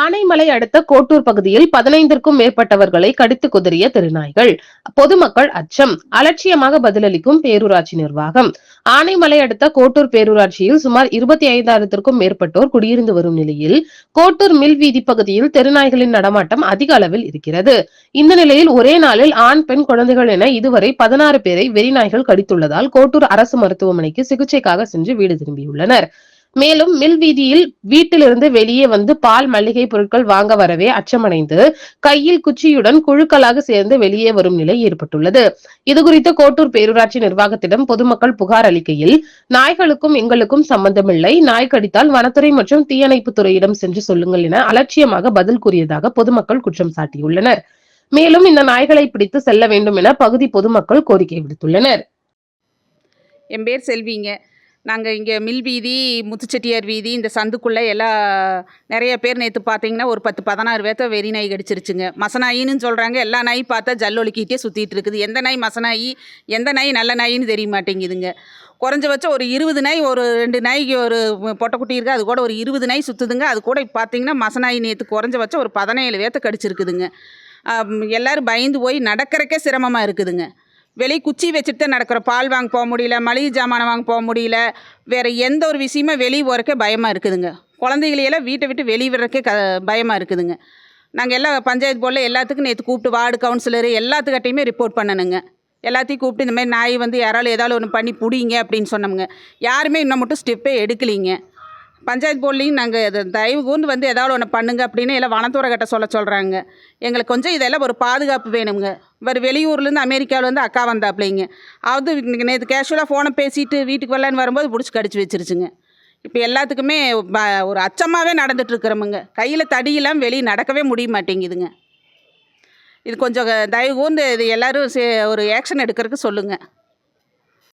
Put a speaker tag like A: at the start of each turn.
A: ஆனைமலை அடுத்த கோட்டூர் பகுதியில் 15க்கும் மேற்பட்டவர்களை கடித்து குதறிய தெருநாய்கள். பொதுமக்கள் அச்சம். அலட்சியமாக பதிலளிக்கும் பேரூராட்சி நிர்வாகம். ஆனைமலை அடுத்த கோட்டூர் பேரூராட்சியில் சுமார் 25,000க்கும் மேற்பட்டோர் குடியிருந்து வரும் நிலையில் கோட்டூர் மில் வீதி பகுதியில் தெருநாய்களின் நடமாட்டம் அதிக அளவில் இருக்கிறது. இந்த நிலையில் ஒரே நாளில் ஆண் பெண் குழந்தைகள் என இதுவரை 16 பேரை வெறிநாய்கள் கடித்துள்ளதால் கோட்டூர் அரசு மருத்துவமனைக்கு சிகிச்சைக்காக சென்று வீடு திரும்பியுள்ளனர். மேலும் மில் வீதியில் வீட்டிலிருந்து வெளியே வந்து பால் மளிகை பொருட்கள் வாங்க வரவே அச்சமடைந்து கையில் குச்சியுடன் குழுக்களாக சேர்ந்து வெளியே வரும் நிலை ஏற்பட்டுள்ளது. இதுகுறித்து கோட்டூர் பேரூராட்சி நிர்வாகத்திடம் பொதுமக்கள் புகார் அளிக்கையில் நாய்களுக்கும் எங்களுக்கும் சம்பந்தமில்லை, நாய் கடித்தால் வனத்துறை மற்றும் தீயணைப்புத் துறையிடம் சென்று சொல்லுங்கள் என அலட்சியமாக பதில் கூறியதாக பொதுமக்கள் குற்றம் சாட்டியுள்ளனர். மேலும் இந்த நாய்களை பிடித்து செல்ல வேண்டும் என பகுதி பொதுமக்கள் கோரிக்கை விடுத்துள்ளனர்.
B: என் பேர் செல்விங்க. நாங்கள் இங்கே மில் வீதி, முத்துச்செட்டியார் வீதி, இந்த சந்துக்குள்ளே எல்லாம் நிறைய பேர் நேற்று பார்த்தீங்கன்னா ஒரு 10-16 பேர்த்த வெறி நாய் கடிச்சிருச்சுங்க. மசநாயின்னு சொல்கிறாங்க. எல்லா நாயும் பார்த்தா ஜல்லொலிக்கிட்டே சுற்றிட்டு இருக்குது. எந்த நாய் மசநாயி, எந்த நாய் நல்ல நாயின்னு தெரிய மாட்டேங்குதுங்க. குறைஞ்சபட்சம் ஒரு 20 நாய், ஒரு 2 நாய்க்கு ஒரு பொட்டைக்குட்டி இருக்குது, அது கூட ஒரு 20 நாய் சுற்றுதுங்க. அது கூட பார்த்தீங்கன்னா மசநாயி நேற்று குறைஞ்சபட்சம் ஒரு 17 பேர்த்த கடிச்சிருக்குதுங்க. எல்லோரும் பயந்து போய் நடக்கிறக்கே சிரமமாக இருக்குதுங்க. வெளியே குச்சி வச்சுட்டு தான் நடக்கிறோம். பால் வாங்க போக முடியல, மளிகை ஜாமானை வாங்க போக முடியல, வேறு எந்த ஒரு விஷயமே வெளியே போகிறக்கே பயமாக இருக்குதுங்க. குழந்தைகளையெல்லாம் வீட்டை விட்டு வெளியே விடுறக்கே பயமாக இருக்குதுங்க. நாங்கள் எல்லாம் பஞ்சாயத்து போர்டில் எல்லாத்துக்கும் நேற்று கூப்பிட்டு வார்டு கவுன்சிலரு எல்லாத்துக்கிட்டையுமே ரிப்போர்ட் பண்ணணுங்க. எல்லாத்தையும் கூப்பிட்டு இந்த மாதிரி நாய் வந்து யாராலும் ஏதாவது ஒன்று பண்ணி பிடிங்க அப்படின்னு சொன்னோமுங்க. யாருமே இன்னும் மட்டும் ஸ்டெப்பே எடுக்கலிங்க. பஞ்சாயத்து போர்ட்லேயும் நாங்கள் தயவு கூர்ந்து வந்து ஏதாவது ஒன்று பண்ணுங்க அப்படின்னு எல்லாம் வனத்துறை கிட்ட சொல்கிறாங்க. எங்களுக்கு கொஞ்சம் இதெல்லாம் ஒரு பாதுகாப்பு வேணுங்க. வேறு வெளியூர்லேருந்து அமெரிக்காவிலேருந்து அக்கா வந்தாப்பிள்ளைங்க. அது நேற்று கேஷுவலாக ஃபோனை பேசிட்டு வீட்டுக்கு வரலான்னு வரும்போது பிடிச்சி கடிச்சு வச்சிருச்சுங்க. இப்போ எல்லாத்துக்குமே ஒரு அச்சமாகவே நடந்துட்டுருக்குறோமுங்க. கையில் தடியெல்லாம் வெளியே நடக்கவே முடிய மாட்டேங்குதுங்க. இது கொஞ்சம் தயவு கூர்ந்து இது எல்லோரும் ஒரு ஆக்ஷன் எடுக்கிறதுக்கு சொல்லுங்கள்.